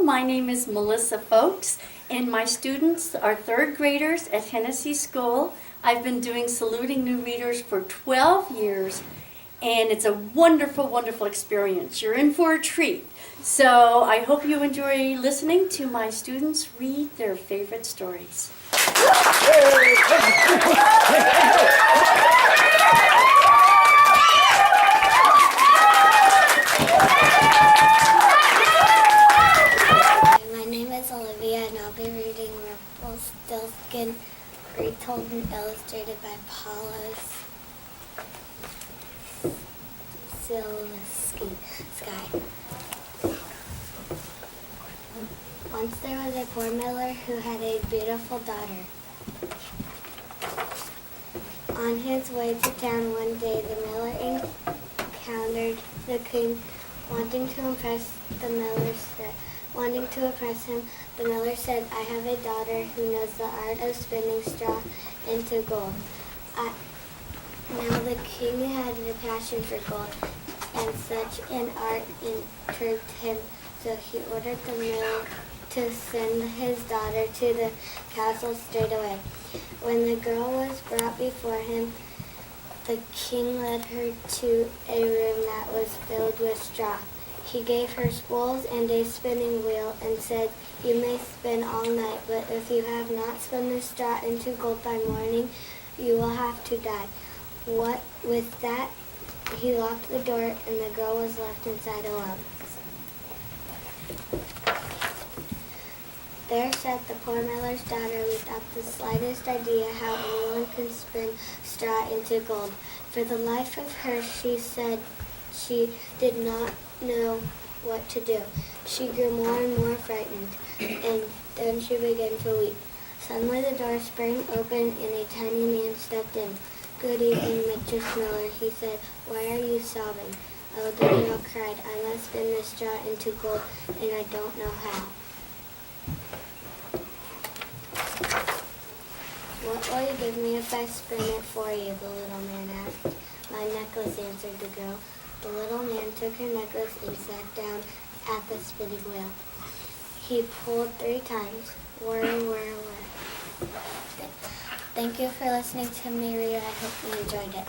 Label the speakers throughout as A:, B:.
A: my name is Melissa Fowlkes, and my students are third graders at Hennessy School. I've been doing Saluting New Readers for 12 years, and it's a wonderful, wonderful experience. You're in for a treat. So I hope you enjoy listening to my students read their favorite stories.
B: And I'll be reading Rumpelstiltskin, retold and illustrated by Paula's Sky. Once there was a poor miller who had a beautiful daughter. On his way to town one day, the miller encountered the king. Wanting to impress him, the miller said, "I have a daughter who knows the art of spinning straw into gold." Now the king had a passion for gold, and such an art intrigued him, so he ordered the miller to send his daughter to the castle straight away. When the girl was brought before him, the king led her to a room that was filled with straw. He gave her spools and a spinning wheel and said, "You may spin all night, but if you have not spun the straw into gold by morning, you will have to die." With that, he locked the door, and the girl was left inside alone. There sat the poor miller's daughter without the slightest idea how anyone can spin straw into gold. For the life of her, she said she did not know what to do. She grew more and more frightened, and then she began to weep. Suddenly the door sprang open, and a tiny man stepped in. "Good evening, Mistress Miller," he said. "Why are you sobbing?" "Oh," the girl cried, "I must spin this straw into gold, and I don't know how." "What will you give me if I spin it for you?" the little man asked. "My necklace," answered the girl. The little man took her necklace and sat down at the spinning wheel. He pulled 3 times. Whir, whir, whir. Thank you for listening to me read. I hope you enjoyed it.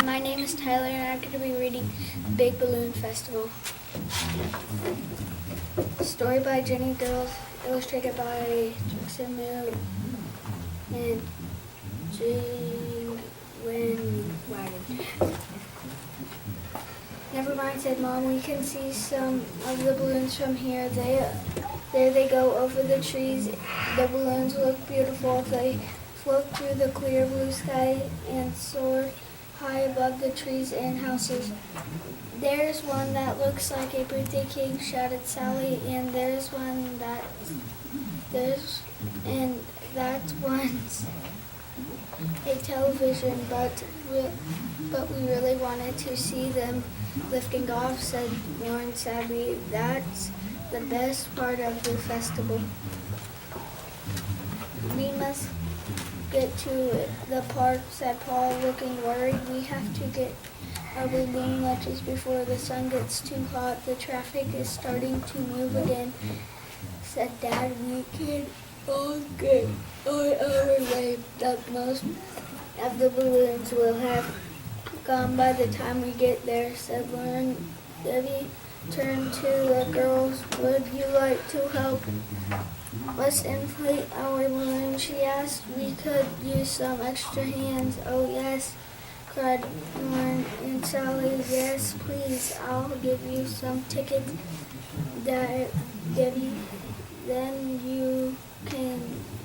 B: My name is Tyler, and I'm going to be reading Big Balloon Festival. Story by Jenny Girls, illustrated by Jackson Moon and Jing Wen Wagon. "Never mind," said Mom. "We can see some of the balloons from here. There they go over the trees. The balloons look beautiful. They float through the clear blue sky and soar high above the trees and houses." "There's one that looks like a birthday cake," shouted Sally, "and there's one that's one's a television, but we really wanted to see them lifting off," said Lauren sadly. "That's the best part of the festival. We must get to the park," said Paul, looking worried. "We have to get our balloon lunches before the sun gets too hot. The traffic is starting to move again," said Dad. "We can all get on our way. Most of the balloons will have gone by the time we get there," said Lauren. Debbie turned to the girls. "Would you like to help us inflate our balloon?" she asked. "We could use some extra hands." "Oh yes," cried Lauren and Sally. "Yes, please. I'll give you some tickets, Debbie. Then you can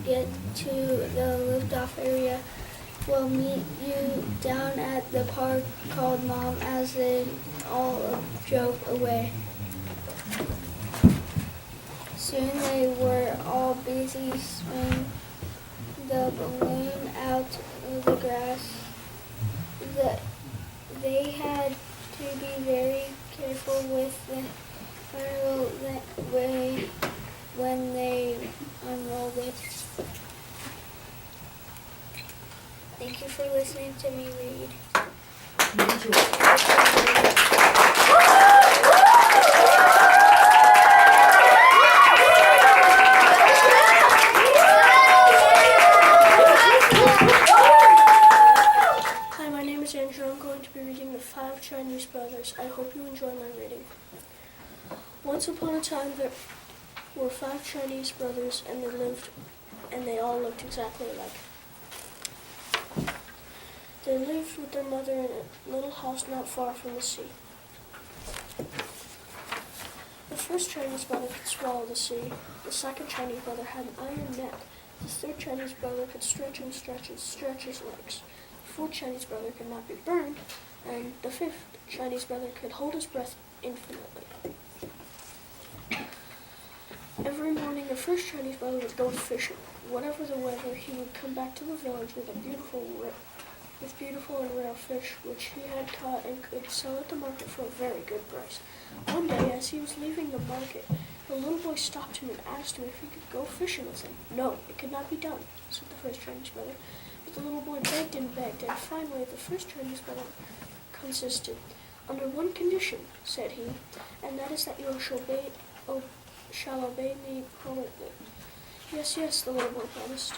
B: get to the liftoff area. We'll meet you down at the park," called Mom as they all drove away. Soon they were all busy swinging the balloon out of the grass. They had to be very careful with the spiral way when they unrolled it. for listening to me read.
C: Hi, my name is Andrew. I'm going to be reading The Five Chinese Brothers. I hope you enjoy my reading. Once upon a time, there were 5 Chinese brothers, and they all looked exactly alike. They lived with their mother in a little house not far from the sea. The first Chinese brother could swallow the sea. The second Chinese brother had an iron neck. The third Chinese brother could stretch and stretch and stretch his legs. The fourth Chinese brother could not be burned, and the fifth Chinese brother could hold his breath infinitely. Every morning, the first Chinese brother would go fishing. Whatever the weather, he would come back to the village with beautiful and rare fish, which he had caught and could sell at the market for a very good price. One day, as he was leaving the market, the little boy stopped him and asked him if he could go fishing with him. No, it could not be done, said the first Chinese brother. But the little boy begged and begged, and finally the first Chinese brother consisted. Under one condition, said he, and that is that you shall obey me permanently. Yes, yes, the little boy promised.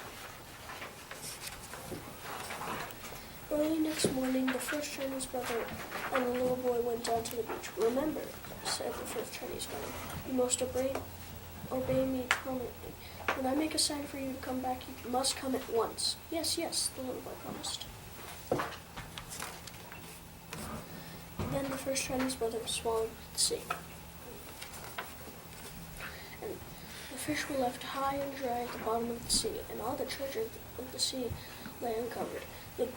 C: Early next morning, the first Chinese brother and the little boy went down to the beach. Remember, said the first Chinese brother, you must obey me permanently. When I make a sign for you to come back, you must come at once. Yes, yes, the little boy promised. Then the first Chinese brother swallowed the sea. And the fish were left high and dry at the bottom of the sea, and all the treasure of the sea lay uncovered. The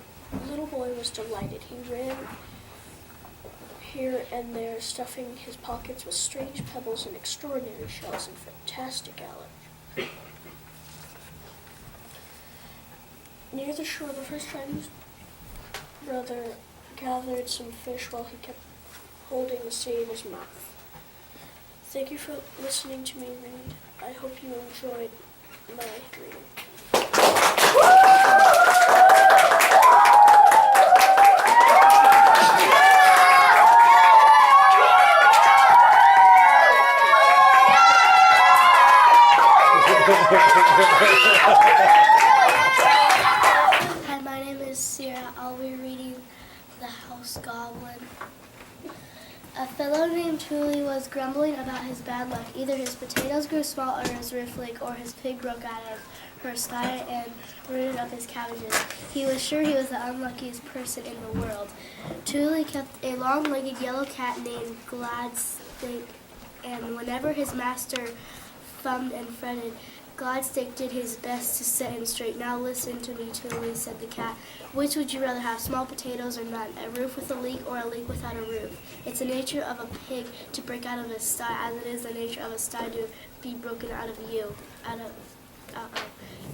C: little boy was delighted. He ran here and there, stuffing his pockets with strange pebbles and extraordinary shells and fantastic alligators. Near the shore, the first Chinese brother gathered some fish while he kept holding the sea in his mouth. Thank you for listening to me read. I hope you enjoyed my reading.
D: Hi, my name is Sarah. I'll be reading The House Goblin. A fellow named Tuli was grumbling about his bad luck. Either his potatoes grew small or his roof leaked, or his pig broke out of her sty and rooted up his cabbages. He was sure he was the unluckiest person in the world. Tuli kept a long-legged yellow cat named Gladstake, and whenever his master fummed and fretted, Gladstake did his best to set him straight. Now listen to me, Tuli, said the cat. Which would you rather have, small potatoes or none? A roof with a leak or a leak without a roof? It's the nature of a pig to break out of his sty, as it is the nature of a sty to be broken out of you.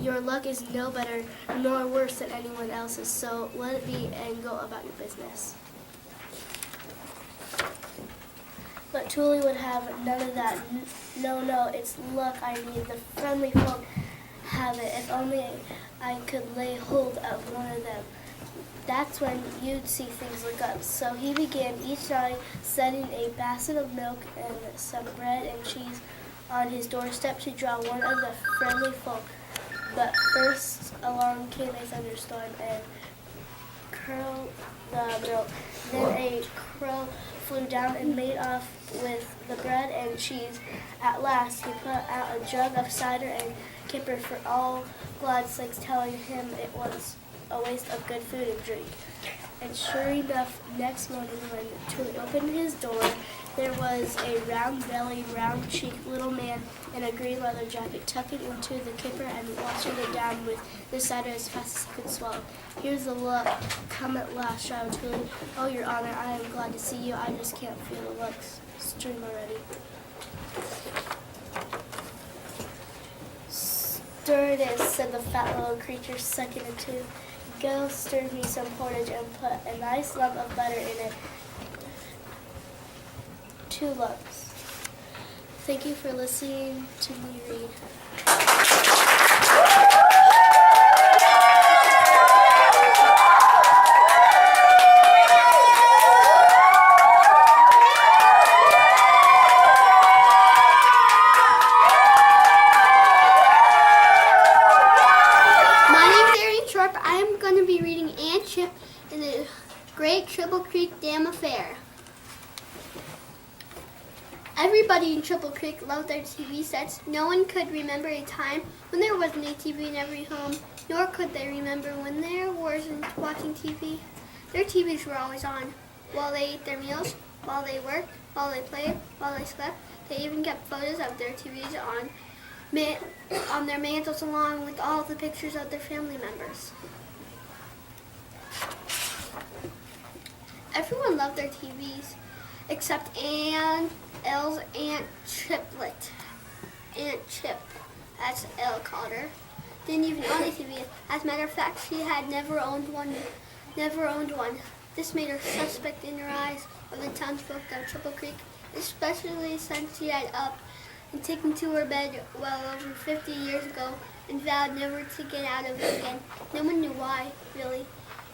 D: Your luck is no better nor worse than anyone else's, so let it be and go about your business. But Tuli would have none of that. No, it's luck I need. The friendly folk have it. If only I could lay hold of one of them. That's when you'd see things look up. So he began each night setting a basin of milk and some bread and cheese on his doorstep to draw one of the friendly folk. But first along came a thunderstorm and curled the milk. Then a crow flew down and made off with the bread and cheese. At last he put out a jug of cider and kipper for all Gladstake's, telling him it was a waste of good food and drink. And sure enough, next morning when Tuli opened his door, there was a round-bellied, round-cheeked little man in a green leather jacket, tucking into the kipper and washing it down with the cider as fast as he could swallow. Here's the luck, come at last, shouted Tuli. Oh, your honor, I am glad to see you. I just can't feel the luck stream already. Stir it is, said the fat little creature, sucking it too. Go stir me some porridge and put a nice lump of butter in it. 2 lumps. Thank you for listening to me read.
B: Triple Creek Dam Affair. Everybody in Triple Creek loved their TV sets. No one could remember a time when there wasn't a TV in every home, nor could they remember when there wasn't watching TV. Their TVs were always on, while they ate their meals, while they worked, while they played, while they slept. They even kept photos of their TVs on their mantles along with all the pictures of their family members. Everyone loved their TVs except Elle's Aunt Chiplet. Aunt Chip, as Elle called her, didn't even own a TV. As a matter of fact, she had never owned one. This made her suspect in her eyes of the townsfolk of Triple Creek, especially since she had up and taken to her bed well over 50 years ago and vowed never to get out of it again. No one knew why, really.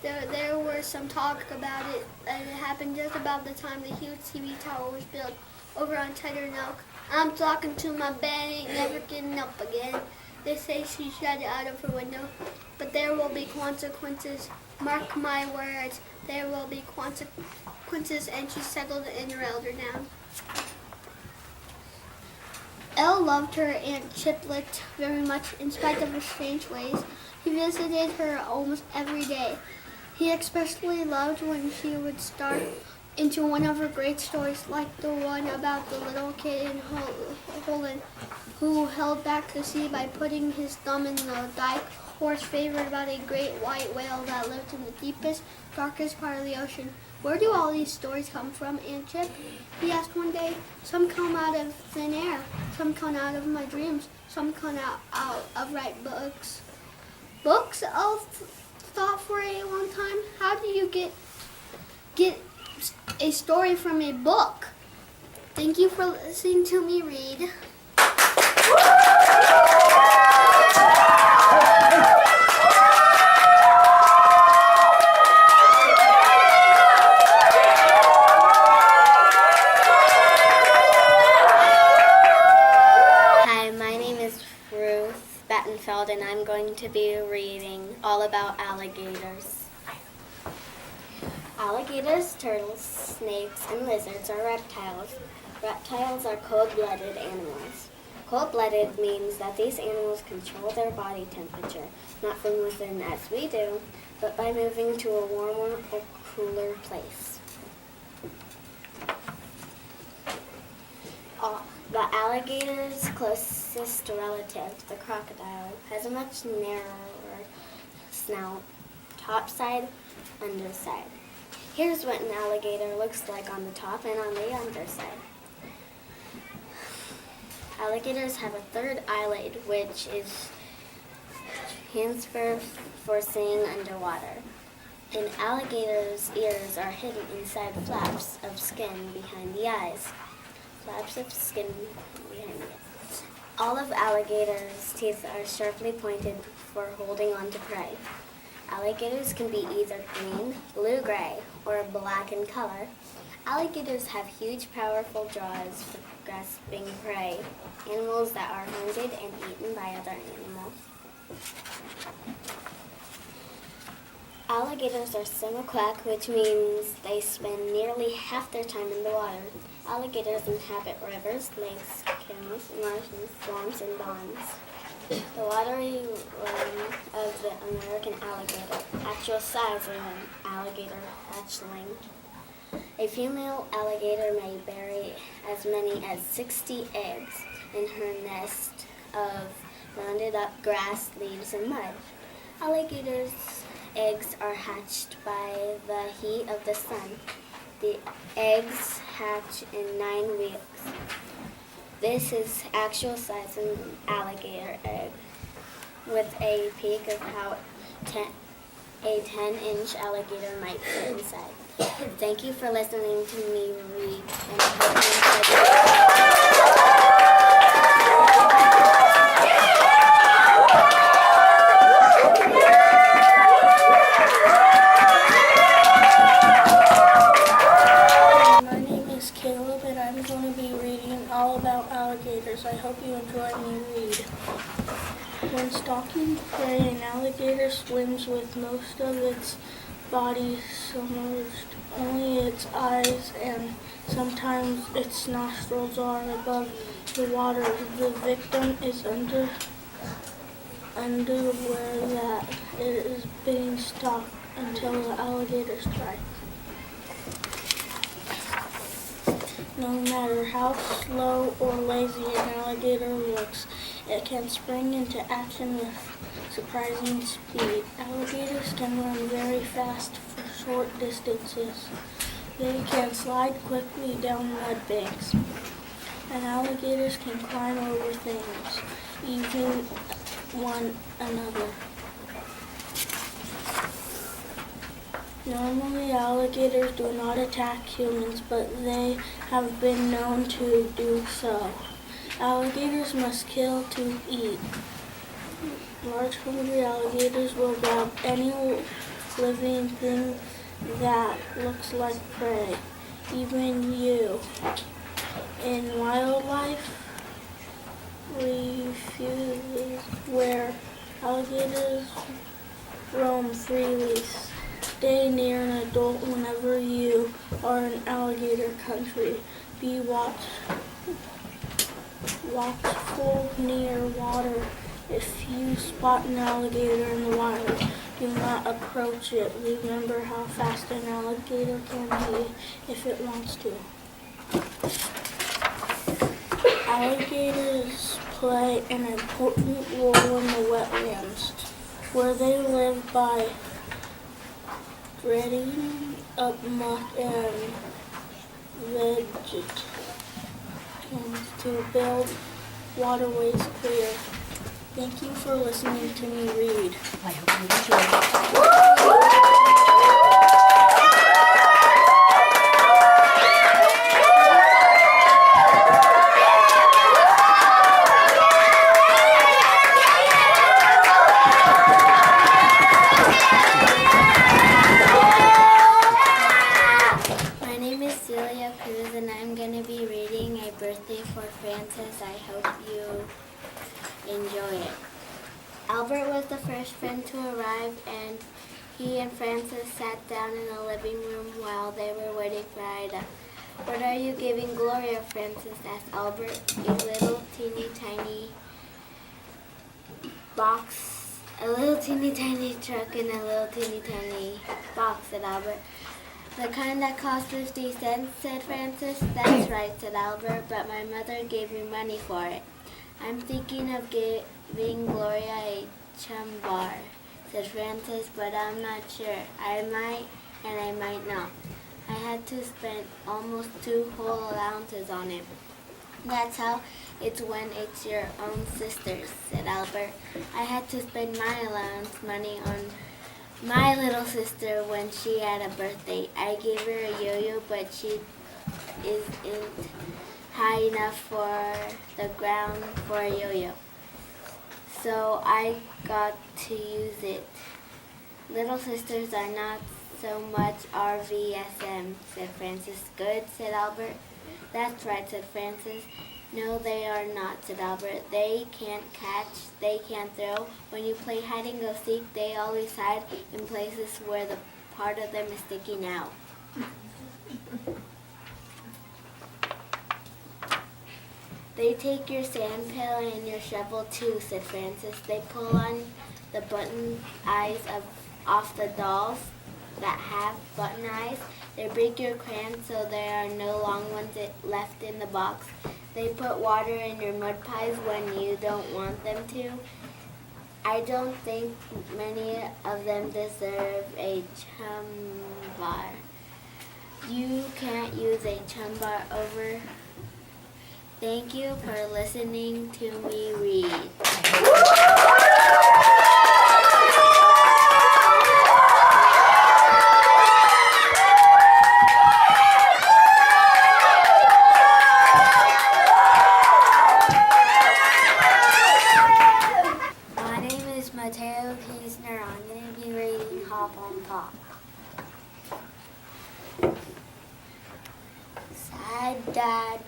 B: There was some talk about it, and it happened just about the time the huge TV tower was built over on Tedder Oak. I'm talking to my bed, ain't never getting up again. They say she shot it out of her window, but there will be consequences. Mark my words, there will be consequences, and she settled in her elder down. Elle loved her Aunt Chiplet very much in spite of her strange ways. He visited her almost every day. He especially loved when she would start into one of her great stories, like the one about the little kid in Holland who held back the sea by putting his thumb in the dike, or his favorite about a great white whale that lived in the deepest, darkest part of the ocean. Where do all these stories come from, Aunt Chip? He asked one day. Some come out of thin air. Some come out of my dreams. Some come out of write books. Books? I've thought for a long time. How do you get a story from a book? Thank you for listening to me read.
E: Hi, my name is Ruth and I'm going to be reading all about alligators. Alligators, turtles, snakes, and lizards are reptiles. Reptiles are cold-blooded animals. Cold-blooded means that these animals control their body temperature, not from within as we do, but by moving to a warmer or cooler place. The alligator's closest relative, the crocodile, has a much narrower snout, top side, underside. Here's what an alligator looks like on the top and on the underside. Alligators have a third eyelid, which is transfer for seeing underwater. An alligator's ears are hidden inside flaps of skin behind the eyes. Flaps of skin behind the eyes. All of alligators' teeth are sharply pointed for holding on to prey. Alligators can be either green, blue-gray, or black in color. Alligators have huge, powerful jaws for grasping prey, animals that are hunted and eaten by other animals. Alligators are semi-aquatic, which means they spend nearly half their time in the water. Alligators inhabit rivers, lakes, canals, marshes, swamps, and ponds. The watery realm of the American alligator, actual size of an alligator hatchling. A female alligator may bury as many as 60 eggs in her nest of rounded up grass, leaves, and mud. Alligators' eggs are hatched by the heat of the sun. The eggs hatch in 9 weeks. This is actual size of an alligator egg, with a peak of how a 10-inch alligator might fit inside. Thank you for listening to me read, and I hope you
C: My name is Caleb, and I'm going to be reading all about alligators. I hope you enjoy me read. When stalking prey, an alligator swims with most of its body submerged. Only its eyes and sometimes its nostrils are above the water. The victim is underwear that it is being stalked until the alligator strikes. No matter how slow or lazy an alligator looks, it can spring into action with surprising speed. Alligators can run very fast for short distances. They can slide quickly down mud banks. And alligators can climb over things, even one another. Normally, alligators do not attack humans, but they have been known to do so. Alligators must kill to eat. Large, hungry alligators will grab any living thing that looks like prey, even you. In wildlife refuges where alligators roam freely, stay near an adult whenever you are in alligator country. Be watchful near water. If you spot an alligator in the wild, do not approach it. Remember how fast an alligator can be if it wants to. Alligators play an important role in the wetlands, where they live by dredging up muck and vegetables to build waterways clear. Thank you for listening to me read.
A: I hope you enjoyed it.
E: My name is Celia Cruz and I'm going to be reading A Birthday for Francis. I hope you enjoy it. Albert was the first friend to arrive, and he and Francis sat down in the living room while they were waiting for Ida. "What are you giving Gloria?" Francis asked Albert. "A little teeny tiny box, a little teeny tiny truck, and a little teeny tiny box," said Albert. "The kind that cost 50 cents, said Francis. "That's right," said Albert, "but my mother gave me money for it." "I'm thinking of giving Gloria a chum bar," said Francis, "but I'm not sure. I might and I might not. I had to spend almost 2 whole allowances on it." "That's how it's when it's your own sister's," said Albert. "I had to spend my allowance money on my little sister when she had a birthday. I gave her a yo-yo, but she isn't high enough for the ground for a yo-yo, so I got to use it. Little sisters are not so much RVSM, said Francis. "Good," said Albert. "That's right," said Francis. "No, they are not," said Albert. "They can't catch, they can't throw. When you play hide and go seek, they always hide in places where the part of them is sticking out." "They take your sand pail and your shovel too," said Francis. "They pull on the button eyes off the dolls that have button eyes. They break your crayons so there are no long ones left in the box. They put water in your mud pies when you don't want them to. I don't think many of them deserve a chum bar. You can't use a chum bar over." Thank you for listening to me read. My name is Mateo Kiesner. I'm going to be reading Hop on Top. Sad dad,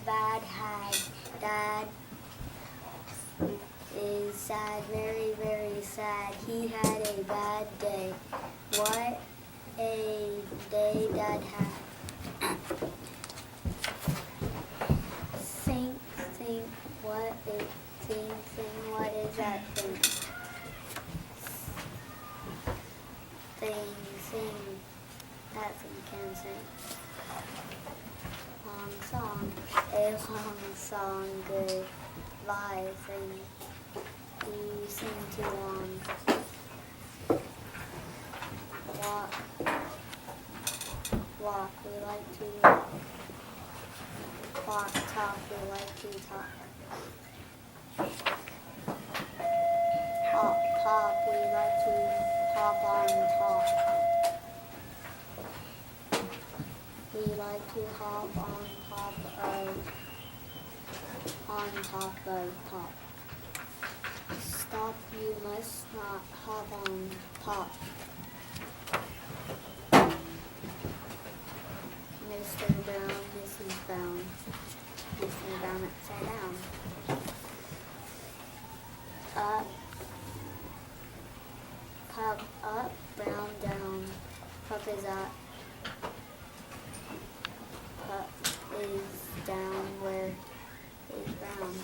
E: bad hag. Dad is sad, very, very sad. He had a bad day. What a day Dad had. Think, what is that thing? Sing, that thing can sing. Long song, a long song, goodbye thing. You sing too long. Walk, we like to walk, talk, we like to talk. Pop, we like to hop on top. We like to hop on top of pop. Stop, you must not hop on pop. Mr. Brown, Mrs. Brown, Mr. Brown upside down. Up, pup up, brown down. Pup is up. Pup is down. Where is brown?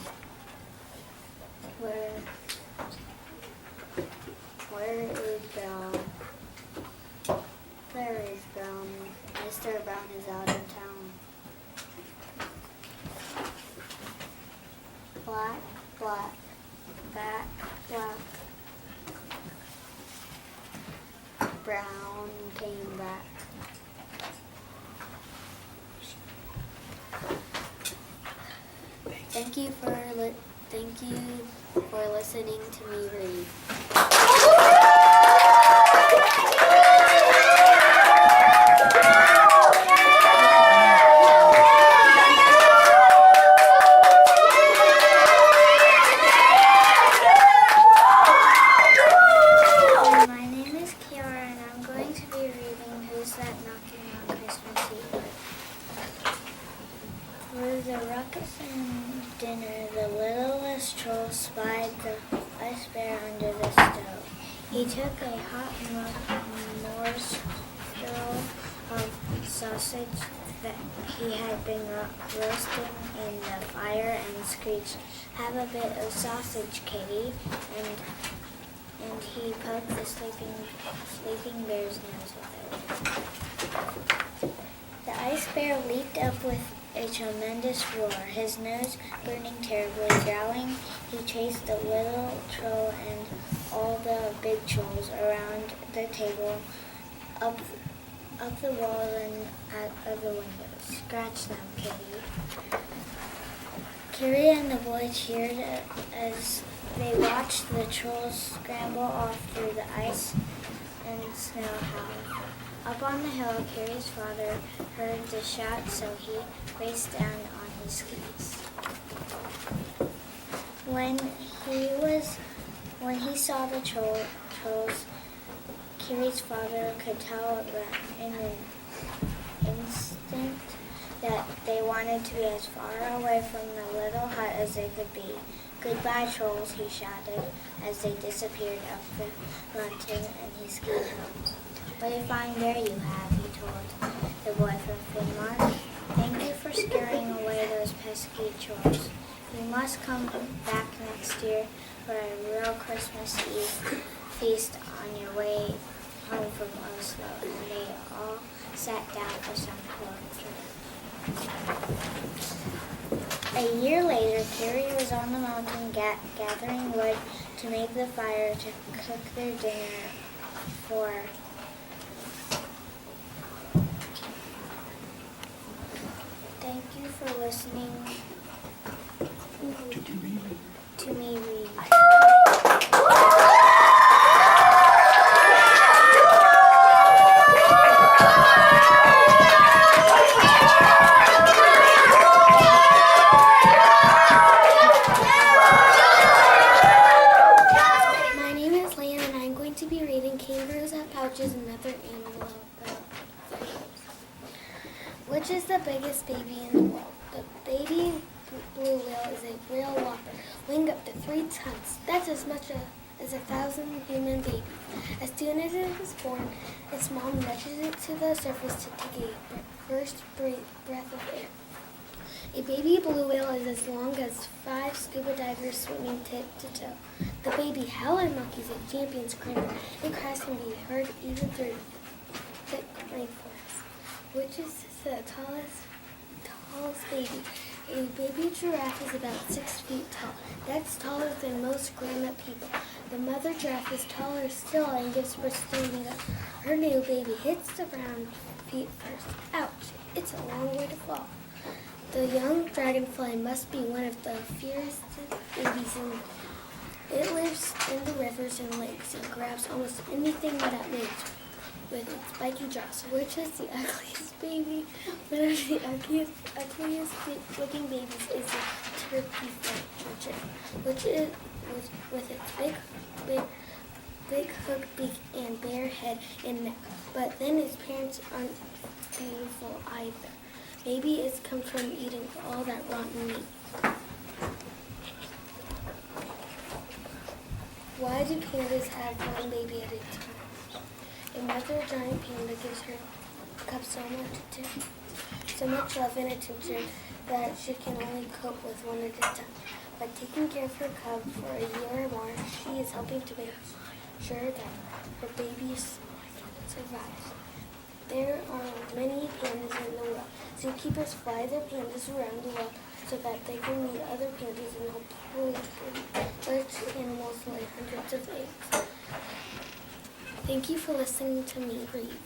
E: Where is brown? Where is brown? Mr. Brown is out of town. Black, black, back, black. Brown came back. Thank you for listening to me read.
B: My name is Kiara and I'm going to be reading Who's That Knocking on Christmas Eve? Through the ruckus and dinner, the littlest troll spied the ice bear under the stove. He took a hot morsel of sausage that he had been roasting in the fire and screeched, "Have a bit of sausage, Kitty," and he poked the sleeping bear's nose with it. The ice bear leaped up with a tremendous roar, his nose burning terribly. Growling, he chased the little troll and all the big trolls around the table, up the walls and out of the windows. "Scratch them, Kitty." Carrie and the boy cheered as they watched the trolls scramble off through the ice and snow howl. Up on the hill, Carrie's father heard the shout, so he raced down on his skis. When he saw the trolls, Carrie's father could tell in an instant that they wanted to be as far away from the little hut as they could be. "Goodbye, trolls," he shouted as they disappeared up the mountain and he skied home. "What a fine bear you have," he told the boy from Finmark. "Thank you for scaring away those pesky trolls. You must come back next year for a real Christmas Eve feast on your way home from Oslo." And they all sat down for some poetry. A year later, Carrie was on the mountain gathering wood to make the fire to cook their dinner for. Thank you for listening to me read.
F: My name is Leanne and I'm going to be reading Kangaroos Have Pouches and Other Animal Facts. Which is the biggest baby in the world? The baby blue whale is a real whopper, weighing up to 3 tons. That's as much is 1,000 human babies. As soon as it is born, its mom nudges it to the surface to take a first breath of air. A baby blue whale is as long as 5 scuba divers swimming tip to toe. The baby howler monkey is a champion screamer. Its cries can be heard even through thick rainforests. Which is the tallest baby? A baby giraffe is about 6 feet tall. That's taller than most grown-up people. The mother giraffe is taller still and gives birth standing up. Her new baby hits the ground feet first. Ouch! It's a long way to fall. The young dragonfly must be one of the fiercest babies it lives in the rivers and lakes and grabs almost anything that moves with its spiky jaws. Which is the ugliest baby? One of the ugliest looking babies is the turkey turtle, which is with its big hook beak and bare head and neck. But then its parents aren't beautiful either. Maybe it's come from eating all that rotten meat. Why do pandas have one baby at a time? A mother giant panda gives her cub so much love and attention that she can only cope with one at a time. By taking care of her cub for a year or more, she is helping to make sure that her baby survives. There are many pandas in the world. Zookeepers fly their pandas around the world so that they can meet other pandas and hopefully large animals lay hundreds of eggs. Thank you for listening to me read.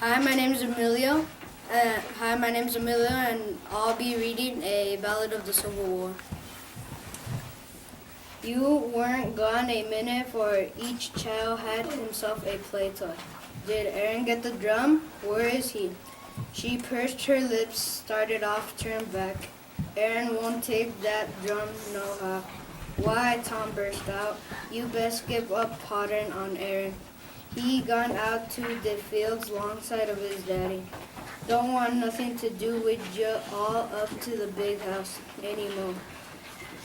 G: Hi, my name is Emilio. And I'll be reading a Ballad of the Civil War. You weren't gone a minute, for each child had himself a play toy. Did Aaron get the drum? Where is he? She pursed her lips, started off, turned back. Aaron won't take that drum, no how. Why, Tom burst out, you best give up pottering on Aaron. He gone out to the fields alongside of his daddy. Don't want nothing to do with you all up to the big house anymore.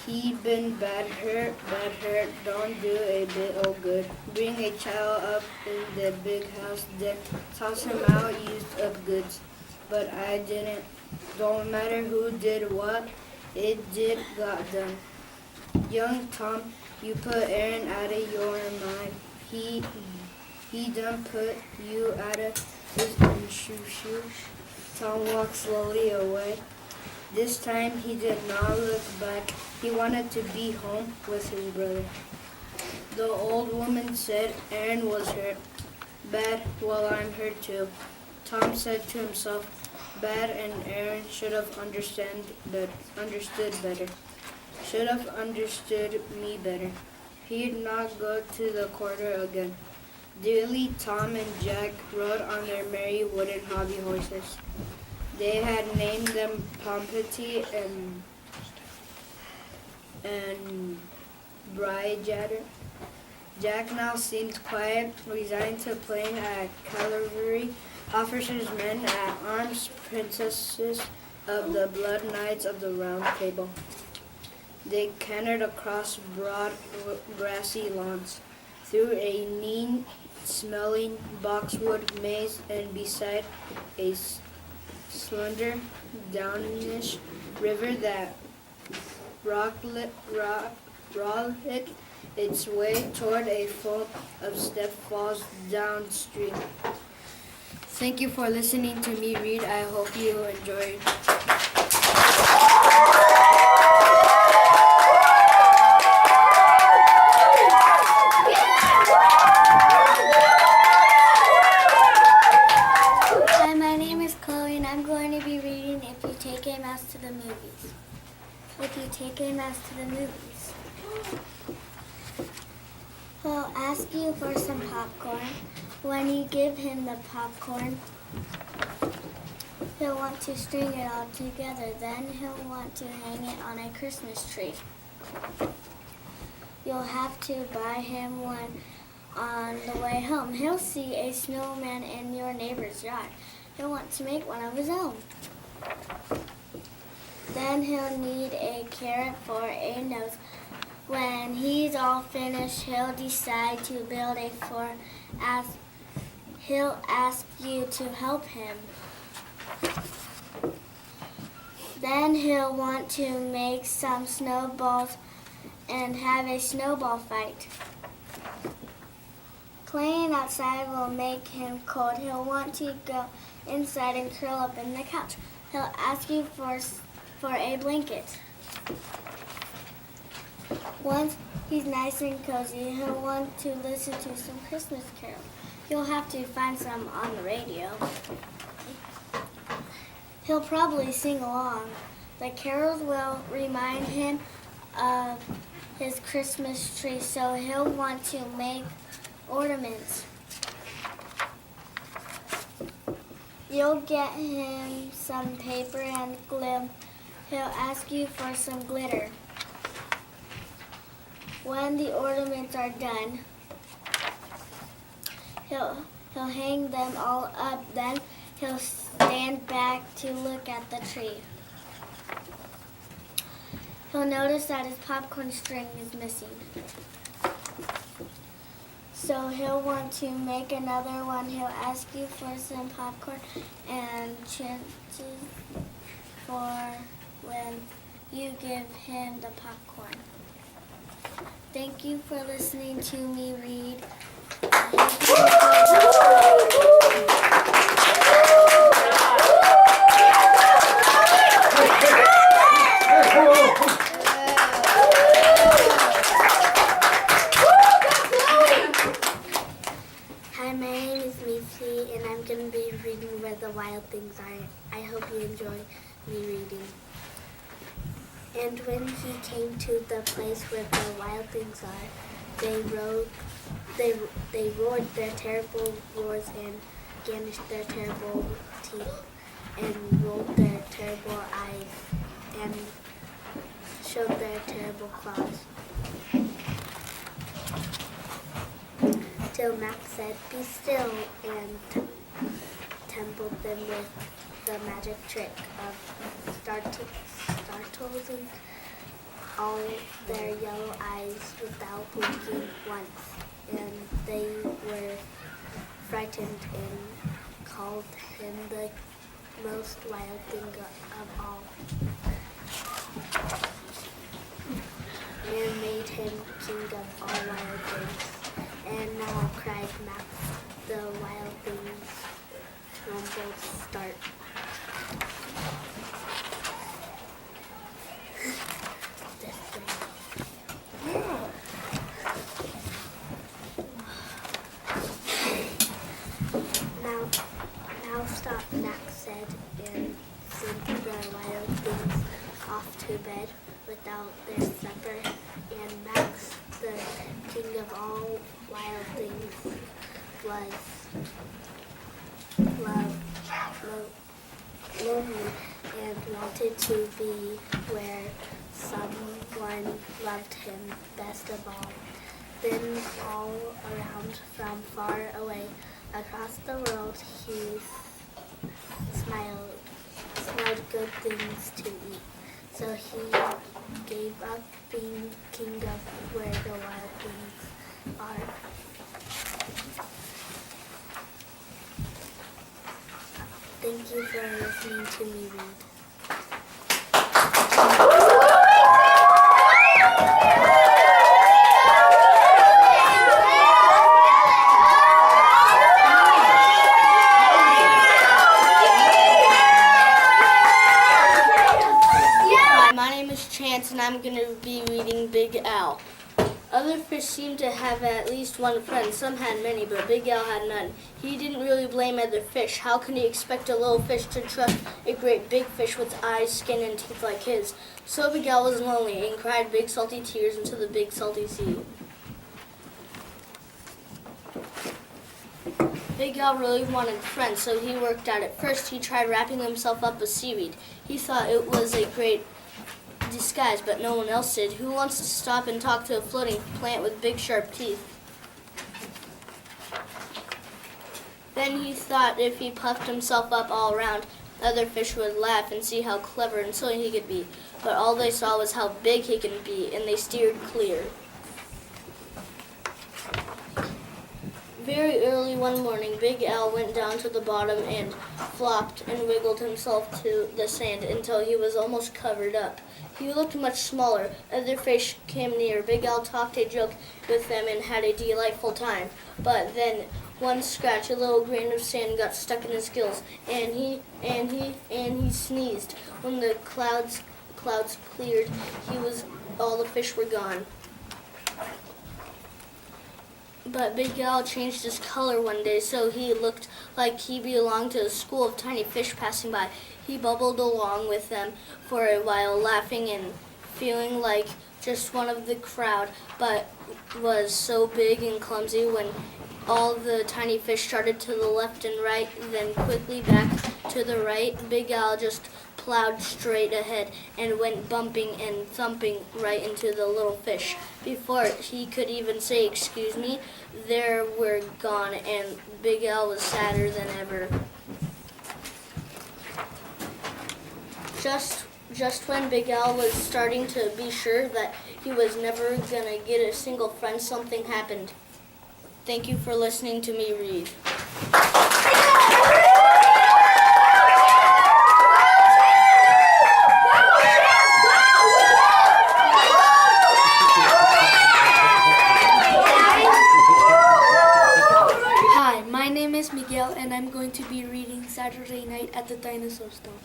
G: He been bad hurt, don't do a bit of good. Bring a child up in the big house, then toss him out, used up goods. But I didn't. Don't matter who did what, it did got done. Young Tom, you put Aaron out of your mind. He done put you out of his own shoe. Tom walked slowly away. This time he did not look back. He wanted to be home with his brother. The old woman said Aaron was hurt. Bad, well, I'm hurt too. Tom said to himself, bad, and Aaron should have understood better. Should have understood me better. He'd not go to the quarter again. Dearly, Tom and Jack rode on their merry wooden hobby horses. They had named them Pompety and Bryjatter. Jack now seemed quiet, resigned to playing at cavalry officers, men at arms, princesses of the blood knights of the Round Table. They cantered across broad grassy lawns, through a neat-smelling boxwood maze, and beside a slender, downish river that rocked its way toward a float of step falls downstream. Thank you for listening to me read. I hope you enjoyed.
F: Hi, my name is Chloe, and I'm going to be reading If You Take a Mouse to the Movies. If you take a mouse to the movies, he'll ask you for some popcorn. When you give him the popcorn, he'll want to string it all together. Then he'll want to hang it on a Christmas tree. You'll have to buy him one
D: On the way home, he'll see a snowman in your neighbor's yard. He'll want to make one of his own. Then he'll need a carrot for a nose. When he's all finished, he'll decide to build a fort. He'll ask you to help him. Then he'll want to make some snowballs and have a snowball fight. Playing outside will make him cold. He'll want to go inside and curl up in the couch. He'll ask you for a blanket. Once he's nice and cozy, he'll want to listen to some Christmas carols. You'll have to find some on the radio. He'll probably sing along. The carols will remind him of his Christmas tree, so he'll want to make ornaments. You'll get him some paper and glue. He'll ask you for some glitter. When the ornaments are done, he'll hang them all up. Then he'll stand back to look at the tree. He'll notice that his popcorn string is missing. So he'll want to make another one. He'll ask you for some popcorn and chances for when you give him the popcorn. Thank you for listening to me read.
E: Hi, my name is Macy, and I'm going to be reading Where the Wild Things Are. I hope you enjoy me reading. And when he came to the place where the wild things are, they roared their terrible roars and garnished their terrible teeth and rolled their terrible eyes and showed their terrible claws. Till Max said, "Be still," and templed them with the magic trick of startling all their yellow eyes without blinking once. And they were frightened and called him the most wild thing of all. And made him king of all wild things. And now, cried Max, the wild things rumbled start. This way. Now stop, Max said, and sent the wild things off to bed without their supper. And Max, the king of all wild things, was lonely and wanted to be where someone loved him best of all. Then all around from far away across the world he smelled good things to eat. So he gave up being king of where the wild things are. Thank you for listening to me read.
G: My name is Chance, and I'm going to be reading Big Al. Other fish seemed to have at least one friend. Some had many, but Big Al had none. He didn't really blame other fish. How can he expect a little fish to trust a great big fish with eyes, skin, and teeth like his? So Big Al was lonely and cried big salty tears into the big salty sea. Big Al really wanted friends, so he worked at it. First, he tried wrapping himself up with seaweed. He thought it was a great disguise, but no one else did. Who wants to stop and talk to a floating plant with big sharp teeth?
D: Then he thought if he puffed himself up all around, other fish would laugh and see how clever and silly he could be. But all they saw was how big he could be, and they steered clear. Very early one morning, Big Al went down to the bottom and flopped and wiggled himself to the sand until he was almost covered up. He looked much smaller. Other fish came near. Big Al talked a joke with them and had a delightful time. But then one scratch, a little grain of sand got stuck in his gills, and he sneezed. When the clouds cleared, all the fish were gone. But Big Al changed his color one day, so he looked like he belonged to a school of tiny fish passing by. He bubbled along with them for a while, laughing and feeling like just one of the crowd, but was so big and clumsy when all the tiny fish started to the left and right, then quickly back to the right. Big Al just plowed straight ahead and went bumping and thumping right into the little fish. Before he could even say, "Excuse me," they were gone, and Big Al was sadder than ever. Just when Big Al was starting to be sure that he was never gonna get a single friend, something happened. Thank you for listening to me read.
F: Hi, my name is Miguel, and I'm going to be reading Saturday Night at the Dinosaur Stomp.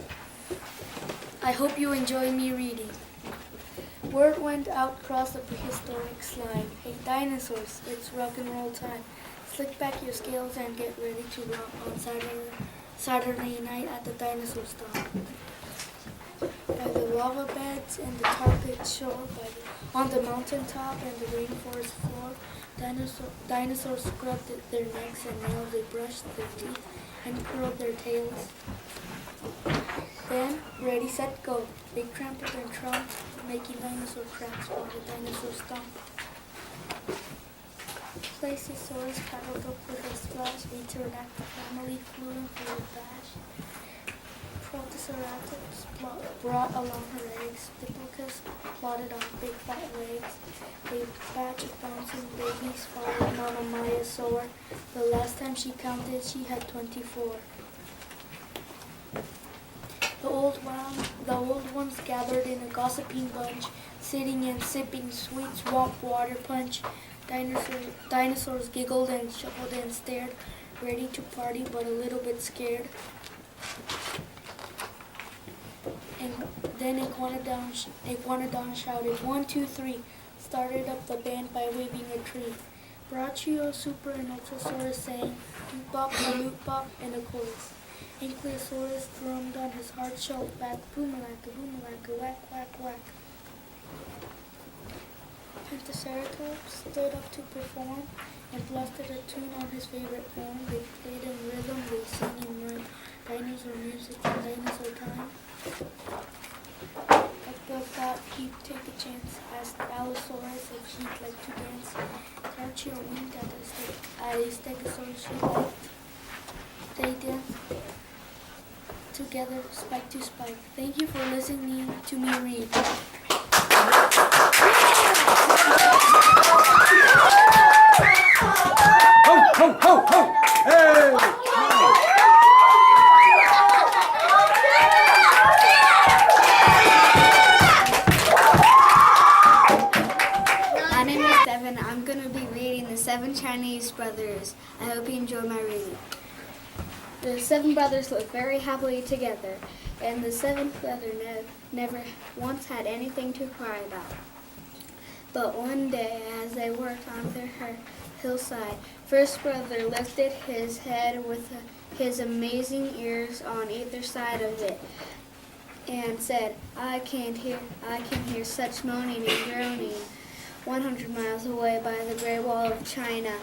F: I hope you enjoy me reading. Word went out across the prehistoric slime. Hey dinosaurs, it's rock and roll time. Slick back your scales and get ready to rock on Saturday night at the Dinosaur Stomp. By the lava beds and the tar pit shore, on the mountaintop and the rainforest floor, dinosaurs scrubbed their necks and nails, they brushed their teeth and curled their tails. Then, ready, set, go. They trampled and tromped, making dinosaur tracks while the dinosaurs stomped. Placeosaurus paddled up with a splash, a pterodactyl family flew in for a bash. Protoceratops brought along her eggs. Diplodocus plodded on big fat legs. A batch of bouncing babies followed Mama Maya soar. The last time she counted, she had 24. The old ones gathered in a gossiping bunch, sitting and sipping sweet swamp water punch. Dinosaurs giggled and chuckled and stared, ready to party but a little bit scared. And then Iguanodon shouted, 1, 2, 3, started up the band by waving a tree. Brachio, Super, and Ultrasaurus sang, doop bop, a loop bop, and a chorus. Ankylosaurus drummed on his hard-shelled back, boomalaka, whack, whack, whack. Pentaceratops stood up to perform and blasted a tune on his favorite form. They played in rhythm, they sang in rhyme, dinosaur music and dinosaur time. Buck thought he'd take a chance, asked Allosaurus if she'd like to dance. Brachio winked at a Stegosaurus she liked. They danced together, spike to spike. Thank you for listening to me read.
H: Ho, ho, ho, ho! Hey!
I: My name is Devin. I'm going to be reading The Seven Chinese Brothers. I hope you enjoy my reading. The 7 brothers lived very happily together, and the 7th brother never once had anything to cry about. But one day, as they worked on their hillside, first brother lifted his head with his amazing ears on either side of it, and said, I can hear such moaning and groaning 100 miles away by the Great Wall of China.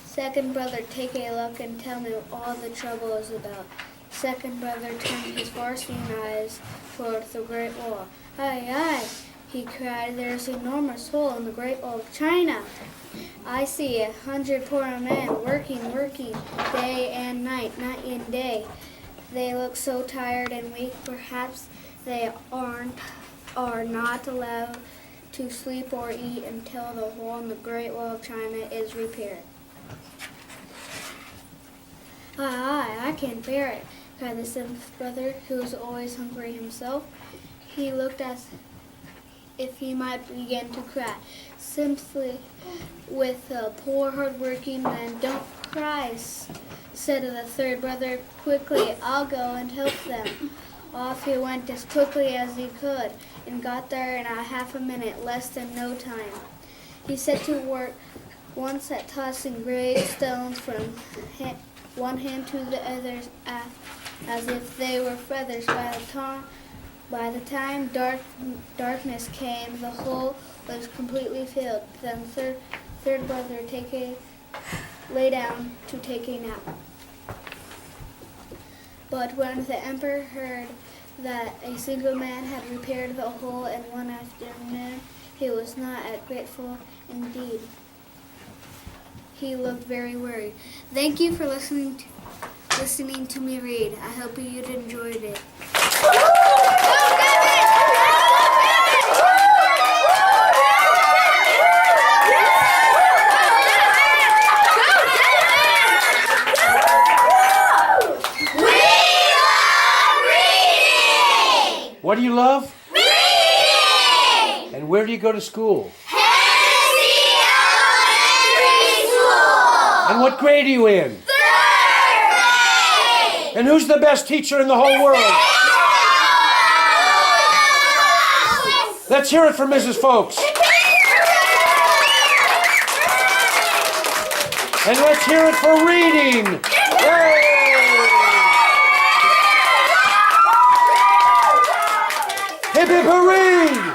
I: Second brother, take a look and tell me all the trouble is about. Second brother turned his far-seeing eyes toward the Great Wall. Aye, aye, he cried, there's an enormous hole in the Great Wall of China. I see 100 poor men working day and night and day. They look so tired and weak. Perhaps they are not allowed to sleep or eat until the hole in the Great Wall of China is repaired. I can't bear it, cried the seventh brother, who was always hungry himself. He looked as if he might begin to cry. Simply, with the poor, hard-working men, don't cry, said the third brother. Quickly, I'll go and help them. Off he went as quickly as he could, and got there in a half a minute, less than no time. He set to work once at tossing great stones from one hand to the other as if they were feathers. By the time darkness came, the hole was completely filled. Then third brother lay down to take a nap. But when the emperor heard that a single man had repaired the hole in one afternoon, he was not grateful indeed. He looked very worried. Thank you for listening to me read. I hope you enjoyed it.
H: What do you love? Reading! And where do you go to school?
J: Hennessy Elementary School!
H: And what grade are you in?
J: 3rd grade!
H: And who's the best teacher in the whole world? Let's hear it for Mrs. Fowlkes. And let's hear it for reading. Yay! Hip hip hooray!